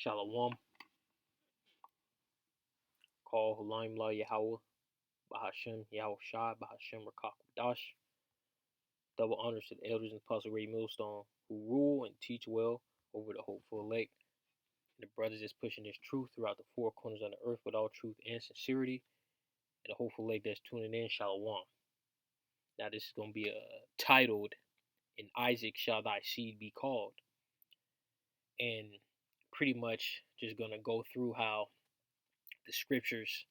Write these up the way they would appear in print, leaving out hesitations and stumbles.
Shalom, call Hulaim La Yahweh, Bahashem Yahweh Shai, Bahashem Rakak Dash. Double honors to the elders and Apostle Ray Millstone, who rule and teach well over the hopeful elect, and the brothers that's pushing this truth throughout the four corners of the earth with all truth and sincerity, and the hopeful elect that's tuning in, Shalom. Now this is going to be titled, "In Isaac shall thy seed be called," and pretty much just going to go through how the scriptures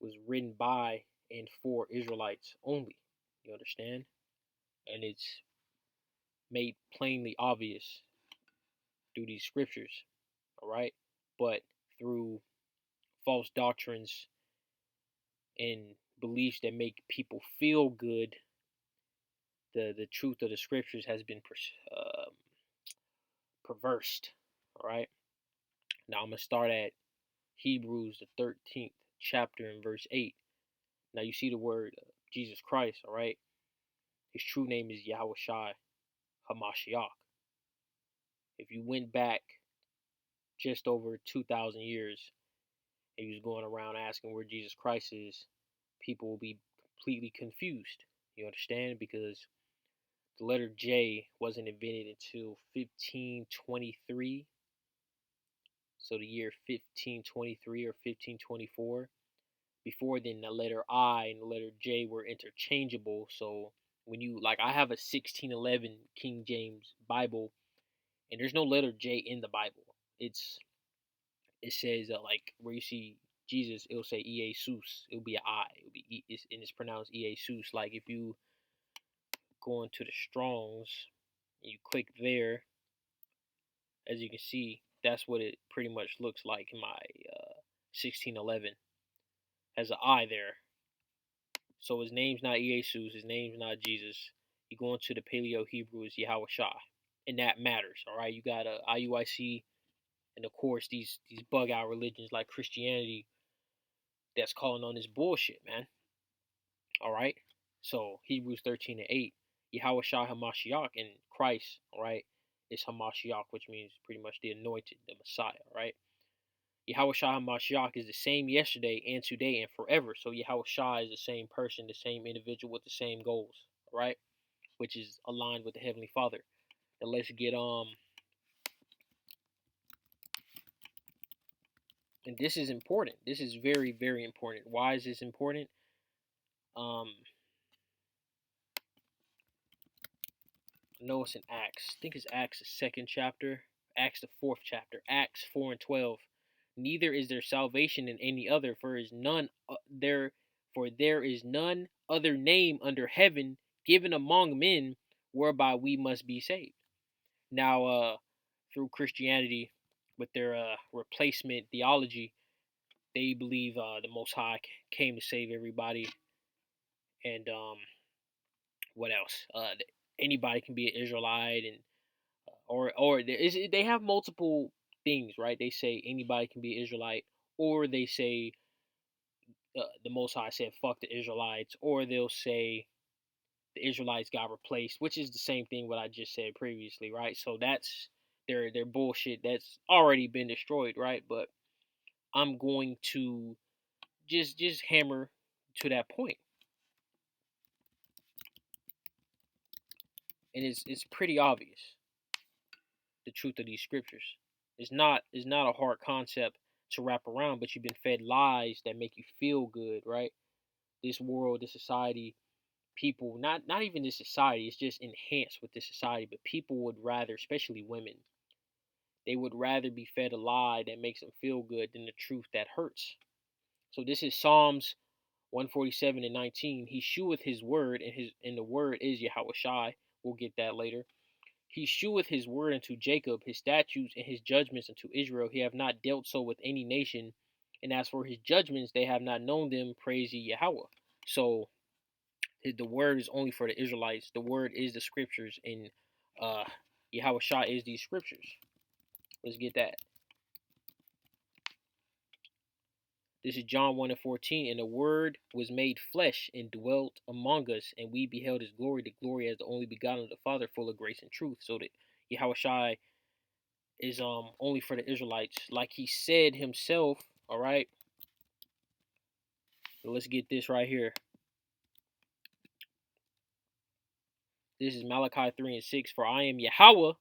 was written by and for Israelites only. You understand? And it's made plainly obvious through these scriptures, all right? But through false doctrines and beliefs that make people feel good, the truth of the scriptures has been perversed, all right? Now I'm going to start at Hebrews, the 13th chapter in verse 8. Now you see the word Jesus Christ, all right? His true name is Yahweh Shai Hamashiach. If you went back just over 2,000 years and you was going around asking where Jesus Christ is, people will be completely confused. You understand? Because the letter J wasn't invented until 1523. So the year 1523 or 1524. Before then, the letter I and the letter J were interchangeable. So when you, like, I have a 1611 King James Bible, and there's no letter J in the Bible. It says like where you see Jesus, it'll say Iesus. It'll be an I. It'll be and it's pronounced Iesus. Like if you go into the Strongs and you click there, as you can see, that's what it pretty much looks like in my 1611. Has an I there. So his name's not Iesus. His name's not Jesus. You go into the Paleo Hebrew is Yahweh Shai, and that matters. All right, you got a IUIC. And of course, these bug out religions like Christianity that's calling on this bullshit, man. All right. So Hebrews 13 and 8, Yahweh Shai Hamashiach in Christ, all right, is Hamashiach, which means pretty much the anointed, the Messiah, all right. Yahweh Shai Hamashiach is the same yesterday and today and forever. So Yahweh Shai is the same person, the same individual with the same goals, all right, which is aligned with the Heavenly Father. Now let's get and this is important. This is very, very important. Why is this important? I know it's in Acts. I think it's Acts the second chapter, Acts the fourth chapter, Acts 4 and 12. Neither is there salvation in any other, for there is none other name under heaven given among men whereby we must be saved. Now, through Christianity, with their replacement theology, they believe the Most High came to save everybody, and what else? Anybody can be an Israelite, and or they have multiple things, right? They say anybody can be an Israelite, or they say the Most High said fuck the Israelites, or they'll say the Israelites got replaced, which is the same thing what I just said previously, right? So that's their bullshit that's already been destroyed, right? But I'm going to just hammer to that point. And it's pretty obvious the truth of these scriptures. It's not a hard concept to wrap around, but you've been fed lies that make you feel good, right? This world, this society, people, not even this society, it's just enhanced with this society, but people would rather, especially women, they would rather be fed a lie that makes them feel good than the truth that hurts. So this is Psalms 147 and 19. He sheweth his word, and the word is Yahweh Shai. We'll get that later. He sheweth his word unto Jacob, his statutes and his judgments unto Israel. He have not dealt so with any nation. And as for his judgments, they have not known them. Praise ye Yahweh. So the word is only for the Israelites. The word is the scriptures, and Yahweh Shai is these scriptures. Let's get that. This is John 1 and 14. And the word was made flesh and dwelt among us, and we beheld his glory, the glory as the only begotten of the Father, full of grace and truth. So that Yahweh Shai is only for the Israelites, like he said himself. All right. So let's get this right here. This is Malachi 3 and 6. For I am Yahweh,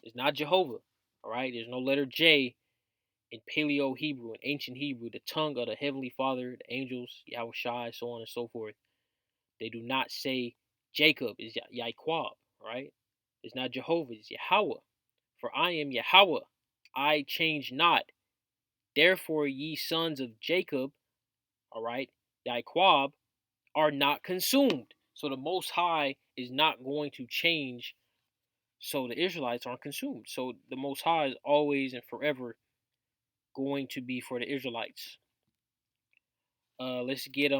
it's not Jehovah. All right. There's no letter J in Paleo Hebrew, in ancient Hebrew, the tongue of the Heavenly Father, the angels, Yahweh Shai, so on and so forth. They do not say Jacob is Yahweh, right? It's not Jehovah, it's Yahweh. For I am Yahweh, I change not. Therefore, ye sons of Jacob, all right, Yahweh, are not consumed. So the Most High is not going to change, so the Israelites aren't consumed. So the Most High is always and forever going to be for the Israelites. Let's get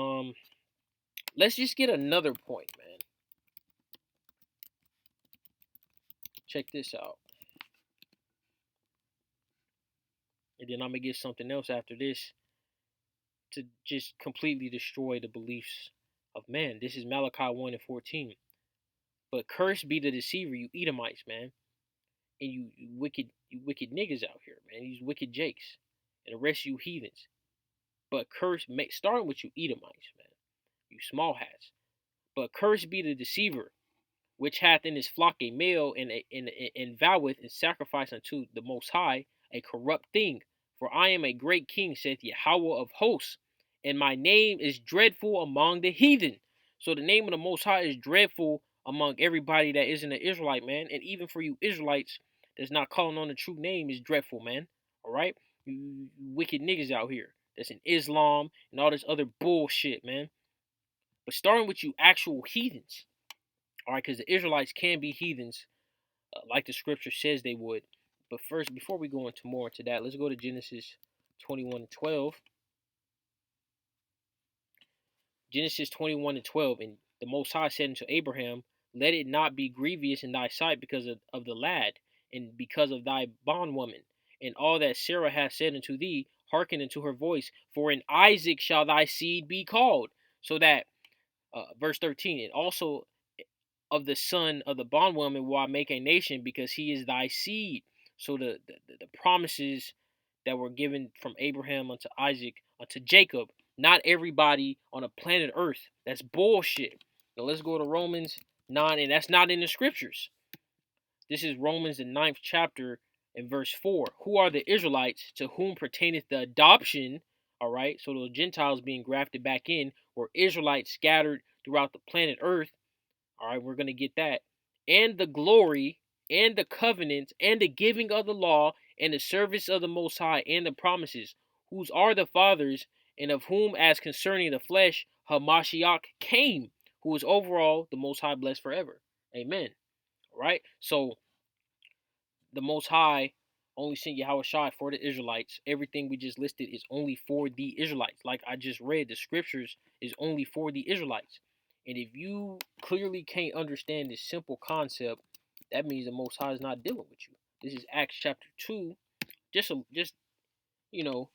let's just get another point, man. Check this out. And then I'm gonna get something else after this to just completely destroy the beliefs of man. This is Malachi 1 and 14. But cursed be the deceiver, you Edomites, man. And you wicked niggas out here, man. These wicked jakes. And the rest of you heathens. But cursed, starting with you Edomites, man. You small hats. But cursed be the deceiver, which hath in his flock a male, and voweth and sacrifice unto the Most High a corrupt thing. For I am a great king, saith Yahweh of hosts, and my name is dreadful among the heathen. So the name of the Most High is dreadful among everybody that isn't an Israelite, man. And even for you Israelites that's not calling on the true name is dreadful, man. All right? You wicked niggas out here that's in Islam and all this other bullshit, man. But starting with you actual heathens, all right, because the Israelites can be heathens, like the scripture says they would. But first, before we go into more into that, let's go to Genesis 21 and 12. Genesis 21 and 12. And the Most High said unto Abraham, let it not be grievous in thy sight because of the lad, and because of thy bondwoman, and all that Sarah hath said unto thee, hearken unto her voice, for in Isaac shall thy seed be called. So that, verse 13, and also of the son of the bondwoman will I make a nation, because he is thy seed. So the promises that were given from Abraham unto Isaac unto Jacob, not everybody on a planet Earth. That's bullshit. Now let's go to Romans 9, and that's not in the scriptures. This is Romans the 9th chapter and verse 4. Who are the Israelites to whom pertaineth the adoption? All right, so those Gentiles being grafted back in were Israelites scattered throughout the planet Earth. All right, we're going to get that. And the glory and the covenant and the giving of the law and the service of the Most High and the promises, whose are the fathers, and of whom, as concerning the flesh, Hamashiach came, who is overall the Most High blessed forever. Amen. All right, so the Most High only sent Yahweh Shai for the Israelites. Everything we just listed is only for the Israelites. Like I just read, the scriptures is only for the Israelites. And if you clearly can't understand this simple concept, that means the Most High is not dealing with you. This is Acts chapter 2. Just you know,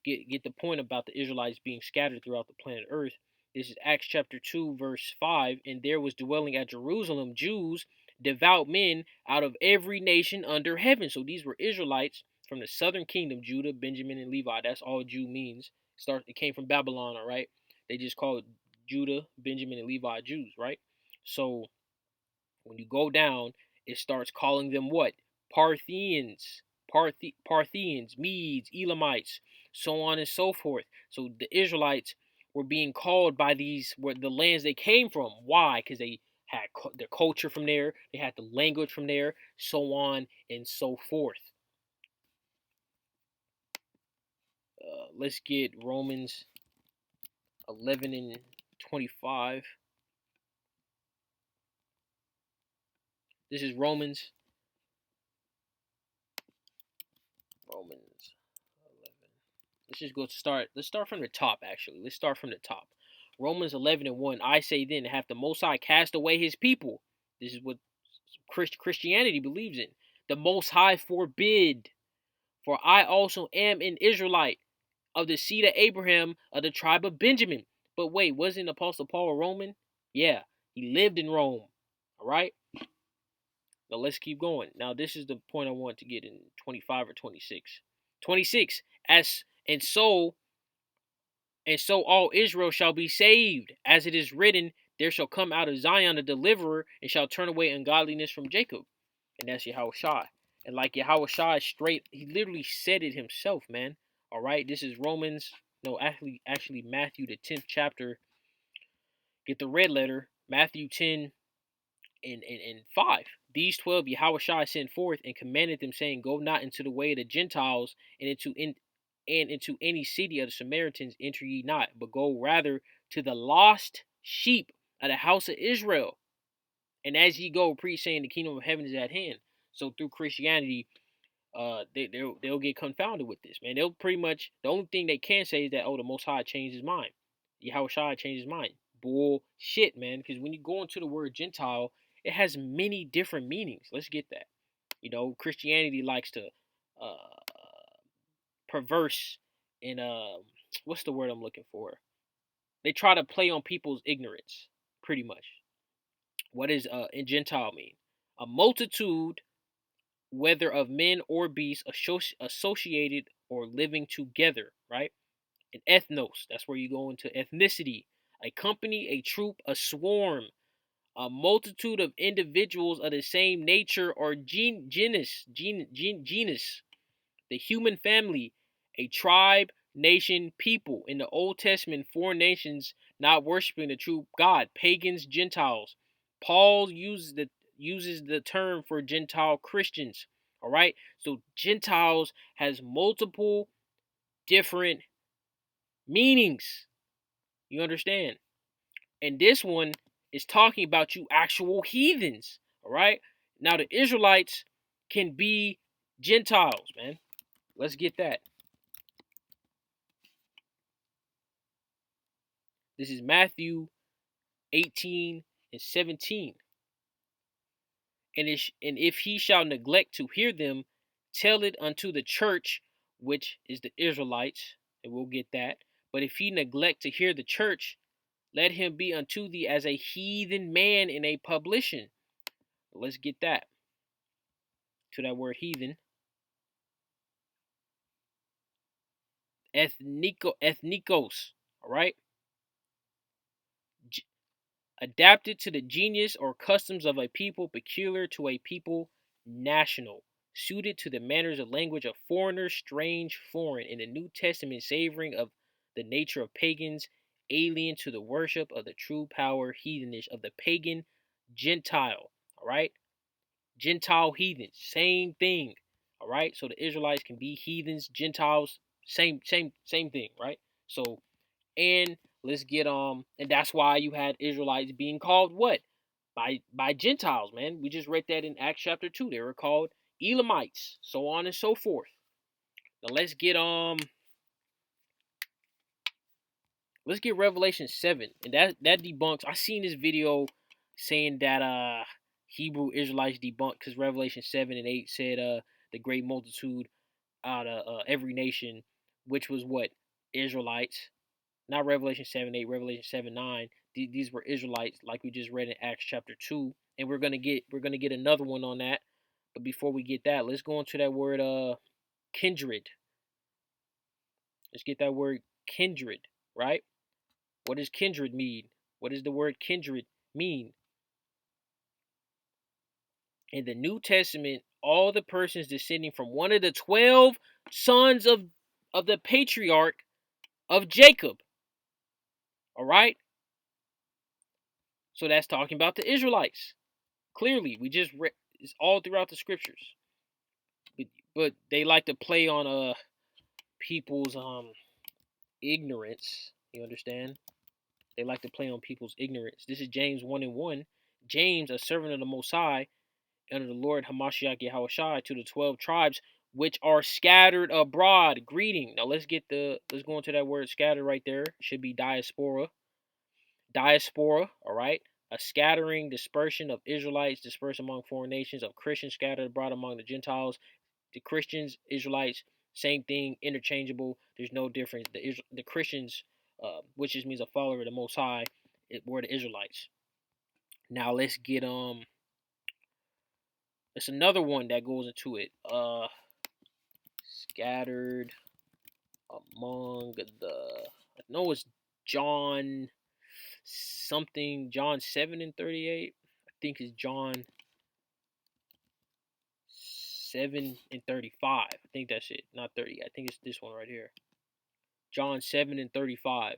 get the point about the Israelites being scattered throughout the planet Earth. This is Acts chapter 2, verse 5. And there was dwelling at Jerusalem Jews, devout men out of every nation under heaven. So these were Israelites from the southern kingdom, Judah, Benjamin, and Levi. That's all Jew means. It came from Babylon, all right? They just called Judah, Benjamin, and Levi Jews, right? So when you go down, it starts calling them what? Parthians, Parthians, Medes, Elamites, so on and so forth. So the Israelites were being called by these, were the lands they came from. Why? Because they had their culture from there, they had the language from there, so on and so forth. Let's get Romans 11 and 25. This is Romans 11. Let's start from the top, actually. Let's start from the top. Romans 11 and 1. I say then, hath the Most High cast away his people? This is what Christianity believes in. The Most High forbid. For I also am an Israelite, of the seed of Abraham, of the tribe of Benjamin. But wait, wasn't Apostle Paul a Roman? Yeah, he lived in Rome. All right? Now let's keep going. Now this is the point I want to get in 25 or 26. 26. And so all Israel shall be saved, as it is written, there shall come out of Zion a deliverer, and shall turn away ungodliness from Jacob. And that's Yahushua. And like Yahushua is straight, he literally said it himself, man. All right, this is Romans, no, actually Matthew, the 10th chapter. Get the red letter, Matthew 10 and 5. These 12 Yahushua sent forth and commanded them, saying, go not into the way of the Gentiles, and into any city of the Samaritans enter ye not, but go rather to the lost sheep of the house of Israel. And as ye go, preach, saying, the kingdom of heaven is at hand. So through Christianity, they'll get confounded with this, man. They'll pretty much, the only thing they can say is that, oh, the Most High changed his mind. Yahushua changed his mind. Bullshit, man. Because when you go into the word Gentile, it has many different meanings. Let's get that. Christianity likes to uh, perverse and what's the word I'm looking for? They try to play on people's ignorance, pretty much. What does in Gentile mean? A multitude, whether of men or beasts, associated or living together, right? An ethnos, that's where you go into ethnicity. A company, a troop, a swarm, a multitude of individuals of the same nature or genus, the human family, a tribe, nation, people. In the Old Testament, four nations not worshiping the true God, pagans, Gentiles. Paul uses the term for Gentile Christians. All right, so Gentiles has multiple different meanings. You understand? And this one is talking about you actual heathens. All right, now the Israelites can be Gentiles, man. Let's get that. This is Matthew 18 and 17. And if he shall neglect to hear them, tell it unto the church, which is the Israelites, and we'll get that. But if he neglect to hear the church, let him be unto thee as a heathen man in a publican. Let's get that. To that word heathen. Ethnikos. All right. Adapted to the genius or customs of a people, peculiar to a people, national, suited to the manners of language of foreigners, strange, foreign, in the New Testament savoring of the nature of pagans, alien to the worship of the true power, heathenish of the pagan, Gentile. All right, Gentile heathens, same thing. All right, so the Israelites can be heathens, Gentiles, same thing, right? So and let's get and that's why you had Israelites being called what? By Gentiles, man. We just read that in Acts chapter 2. They were called Elamites, so on and so forth. Now let's get Revelation 7. And that debunks. I seen this video saying that Hebrew Israelites debunked because Revelation 7 and 8 said the great multitude out of every nation, which was what? Israelites. Not Revelation 7, 8, Revelation 7, 9. These were Israelites, like we just read in Acts chapter 2. And we're gonna get another one on that. But before we get that, let's go into that word kindred. Let's get that word kindred, right? What does kindred mean? What does the word kindred mean? In the New Testament, all the persons descending from one of the 12 sons of the patriarch of Jacob. All right? So that's talking about the Israelites. Clearly, we just read it's all throughout the scriptures. But they like to play on people's ignorance. You understand? They like to play on people's ignorance. This is James 1 and 1. James, a servant of the Most High, under the Lord Hamashiach Yahushua, to the 12 tribes which are scattered abroad. Greeting. Now let's go into that word scattered right there. It should be diaspora. Diaspora, all right? A scattering, dispersion of Israelites dispersed among foreign nations, of Christians scattered abroad among the Gentiles. The Christians, Israelites, same thing, interchangeable. There's no difference. The Christians, which just means a follower of the Most High, were the Israelites. Now let's get It's another one that goes into it. Scattered among the, I know it's John something, John 7:38. I think it's John 7:35. I think that's it, not 30. I think it's this one right here. John 7:35.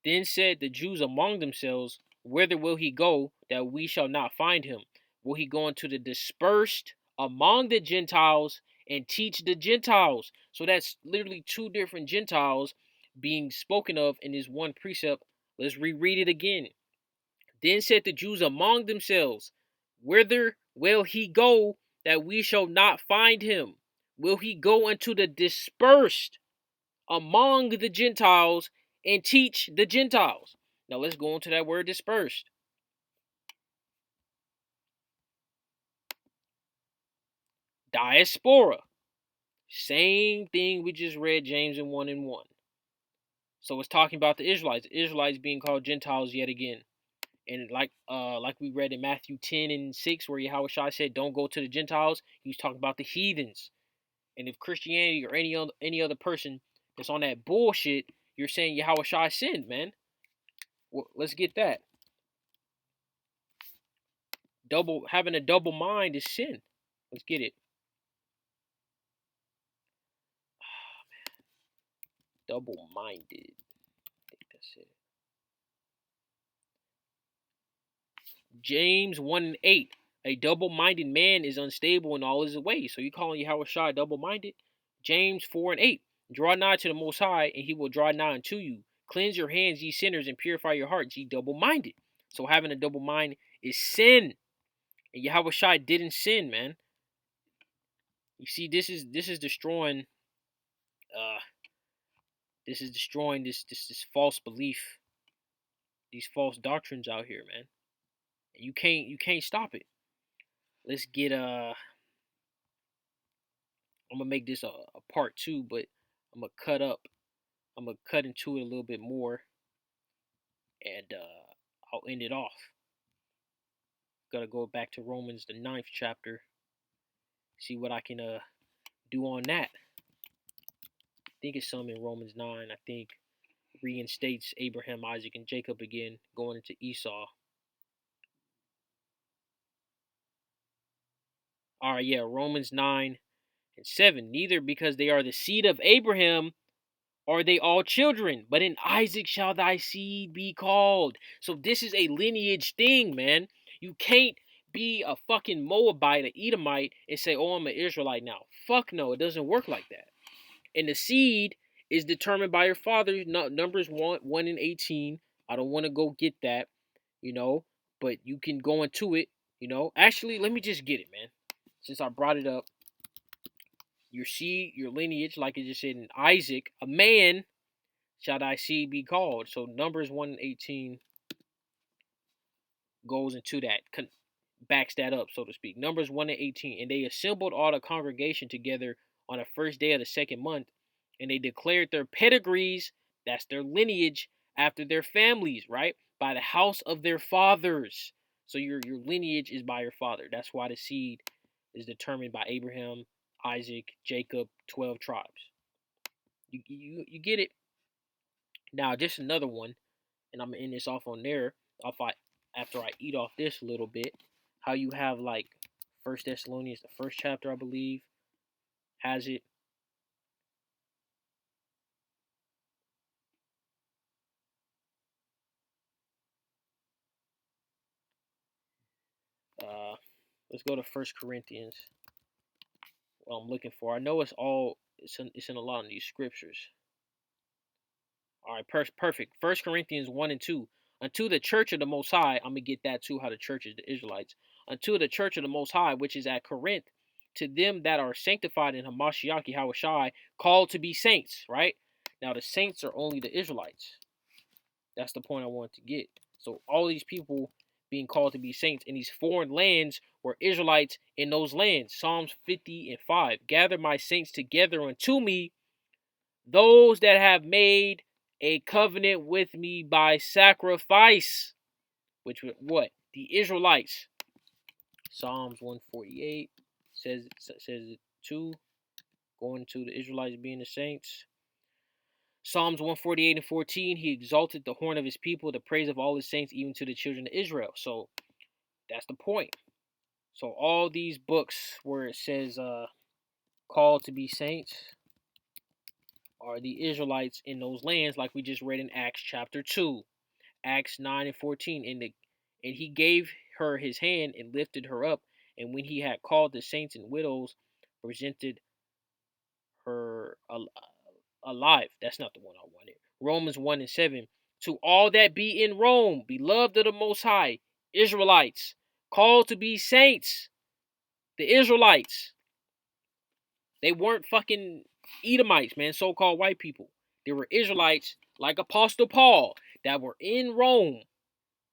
Then said the Jews among themselves, whither will he go that we shall not find him? Will he go into the dispersed among the Gentiles and teach the Gentiles? So that's literally two different Gentiles being spoken of in this one precept. Let's reread it again. Then said the Jews among themselves, whither will he go that we shall not find him? Will he go into the dispersed among the Gentiles and teach the Gentiles? Now let's go on to that word dispersed. Diaspora. Same thing we just read James in 1 and 1. So it's talking about the Israelites. The Israelites being called Gentiles yet again. And like we read in Matthew 10 and 6, where Yahushua said, don't go to the Gentiles, he was talking about the heathens. And if Christianity or any other person that's on that bullshit, you're saying Yahushua sinned, man. Well, let's get that. Having a double mind is sin. Let's get it. Oh, man. Double-minded. I think that's it. James 1 and 8. A double-minded man is unstable in all his ways. So you calling Yahushua double-minded? James 4 and 8. Draw nigh to the Most High, and he will draw nigh unto you. Cleanse your hands, ye sinners, and purify your hearts, ye double-minded. So having a double mind is sin. And Yahushua didn't sin, man. You see, this is destroying this false belief, these false doctrines out here, man. And you can't stop it. Let's get I'm gonna make this a part 2, but I'm gonna cut into it a little bit more, and I'll end it off. Gotta go back to Romans the 9th chapter, see what I can do on that. I think it's some in Romans 9. I think reinstates Abraham, Isaac, and Jacob again, going into Esau. All right, yeah, Romans 9 and 7. Neither because they are the seed of Abraham are they all children, but in Isaac shall thy seed be called. So this is a lineage thing, man. You can't be a fucking Moabite, an Edomite, and say, oh, I'm an Israelite now. Fuck no, it doesn't work like that. And the seed is determined by your father. Numbers 1 and 18. I don't want to go get that, but you can go into it, Actually, let me just get it, man. Since I brought it up. Your seed, your lineage, like it just said in Isaac, a man shall thy seed be called. So Numbers 1 and 18 goes into that, backs that up, so to speak. Numbers 1 and 18. And they assembled all the congregation together on the first day of the second month, and they declared their pedigrees, that's their lineage, after their families, right? By the house of their fathers. So your lineage is by your father. That's why the seed is determined by Abraham, Isaac, Jacob, 12 tribes. You get it? Now, just another one, and I'm gonna end this off on there. After I eat off this a little bit, how you have like First Thessalonians, the first chapter, I believe, has it. Let's go to First Corinthians. What I'm looking for. I know it's in a lot of these scriptures. All right, perfect. First Corinthians 1 and 2. Unto the church of the Most High, I'm gonna get that too. How the church is the Israelites. Unto the church of the Most High, which is at Corinth, to them that are sanctified in Hamashiach Yahushai, called to be saints. Right now, the saints are only the Israelites. That's the point I wanted to get. So all these people being called to be saints in these foreign lands were Israelites in those lands. Psalms 50 and 5. Gather my saints together unto me, those that have made a covenant with me by sacrifice. Which what? The Israelites. Psalms 148 says it too, going to the Israelites being the saints. Psalms 148 and 14, he exalted the horn of his people, the praise of all his saints, even to the children of Israel. So that's the point. So all these books where it says called to be saints are the Israelites in those lands, like we just read in Acts chapter 2, Acts 9 and 14. And he gave her his hand and lifted her up, and when he had called the saints and widows, presented her alive. That's not the one I wanted. Romans 1 and 7. To all that be in Rome, beloved of the Most High, Israelites, called to be saints, the Israelites. They weren't fucking Edomites, man, so-called white people. They were Israelites like Apostle Paul that were in Rome.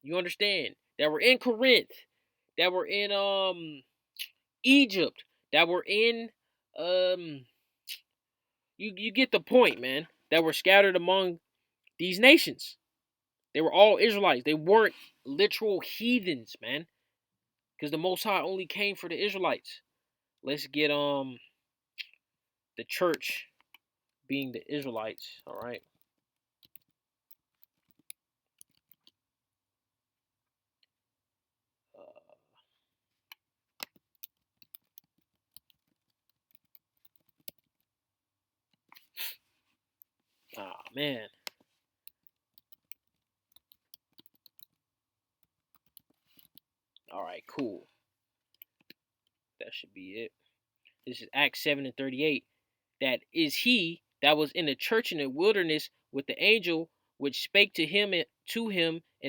You understand? That were in Corinth, that were in Egypt, that were in you get the point, man. That were scattered among these nations. They were all Israelites. They weren't literal heathens, man. Because the Most High only came for the Israelites. Let's get the church being the Israelites, all right? Man. All right, cool. That should be it. This is Acts 7 and 38. That is he that was in the church in the wilderness with the angel which spake to him in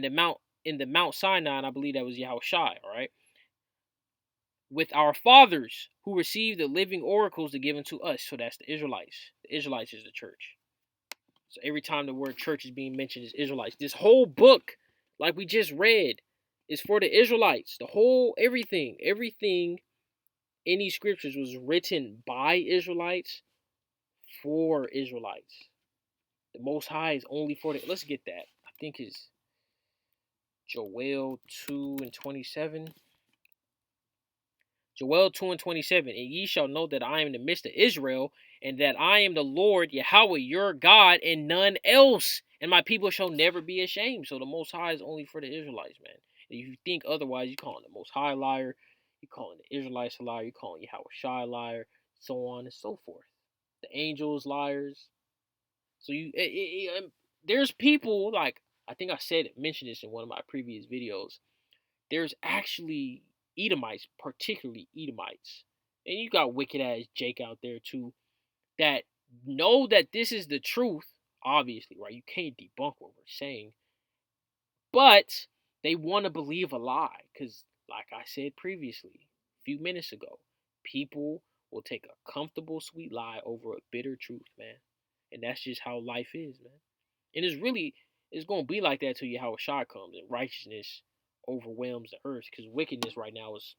the Mount Sinai. And I believe that was Yahushua, all right? With our fathers who received the living oracles to give unto us. So that's the Israelites. The Israelites is the church. So every time the word church is being mentioned, is Israelites. This whole book, like we just read, is for the Israelites. The whole everything in these scriptures was written by Israelites for Israelites. The Most High is only for the. Let's get that. I think it's Joel 2 and 27. Joel 2 and 27. And ye shall know that I am in the midst of Israel, and that I am the Lord Yahweh your God, and none else. And my people shall never be ashamed. So the Most High is only for the Israelites, man. And if you think otherwise, you calling the Most High a liar, you calling the Israelites a liar, you calling Yahweh a liar, so on and so forth. The angels liars. So there's people like I think mentioned this in one of my previous videos. There's actually Edomites, particularly Edomites, and you got wicked ass Jake out there too, that know that this is the truth. Obviously, right? You can't debunk what we're saying, but they want to believe a lie because, like I said previously, a few minutes ago, people will take a comfortable sweet lie over a bitter truth, man. And that's just how life is, man. And it's gonna be like that till Yahushua comes and righteousness overwhelms the earth because wickedness right now is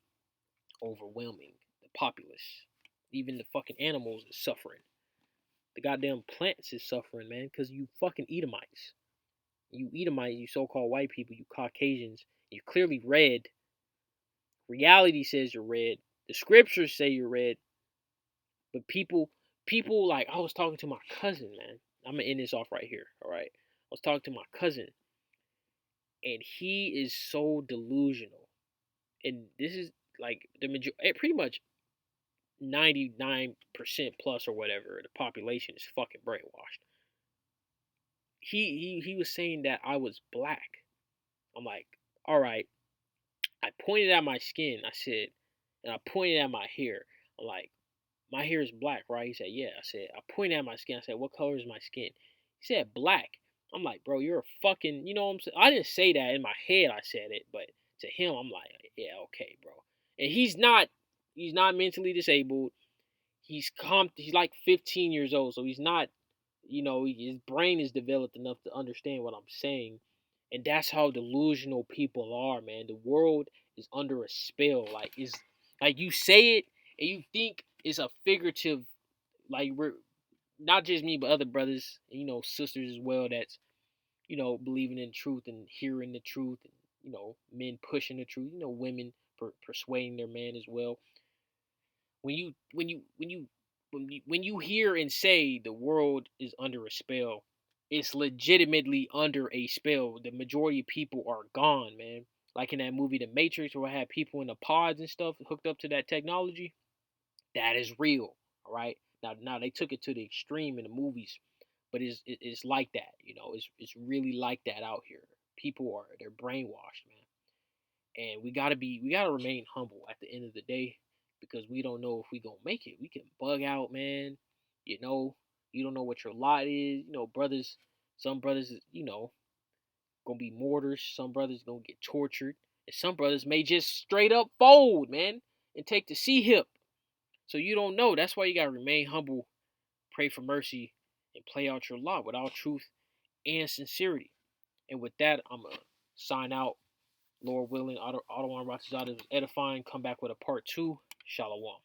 overwhelming the populace. Even the fucking animals is suffering. The goddamn plants is suffering, man, because you fucking Edomites. You Edomites, you so-called white people, you Caucasians, you're clearly red. Reality says you're red. The scriptures say you're red. But people like I was talking to my cousin, man. I'm gonna end this off right here. All right. I was talking to my cousin, and he is so delusional. And this is like pretty much 99% plus or whatever. The population is fucking brainwashed. He was saying that I was black. I'm like, all right. I pointed at my skin. I said, and I pointed at my hair. I'm like, my hair is black, right? He said, yeah. I said, I pointed at my skin. I said, what color is my skin? He said, black. I'm like, bro, you're a fucking, you know what I'm saying? I didn't say that in my head. I said it, but to him, I'm like, yeah, okay, bro. And he's not mentally disabled. He's like 15 years old, so he's not, his brain is developed enough to understand what I'm saying. And that's how delusional people are, man. The world is under a spell. Like it's like you say it and you think it's a figurative, like we're not just me but other brothers, sisters as well that's, believing in truth and hearing the truth and, men pushing the truth, women persuading their man as well. When you hear and say the world is under a spell, it's legitimately under a spell. The majority of people are gone, man. Like in that movie The Matrix, where I had people in the pods and stuff hooked up to that technology. That is real. All right. Now they took it to the extreme in the movies, but it's like that. It's really like that out here. People they're brainwashed, man. And we gotta remain humble at the end of the day, because we don't know if we gonna make it. We can bug out, man. You know, you don't know what your lot is. Brothers, some brothers, gonna be martyrs. Some brothers gonna get tortured, and some brothers may just straight up fold, man, and take the C hip. So you don't know. That's why you gotta remain humble, pray for mercy, and play out your lot with all truth and sincerity. And with that, I'm gonna sign out. Lord willing, Otto Watches out is edifying. Come back with a part 2. Shalom.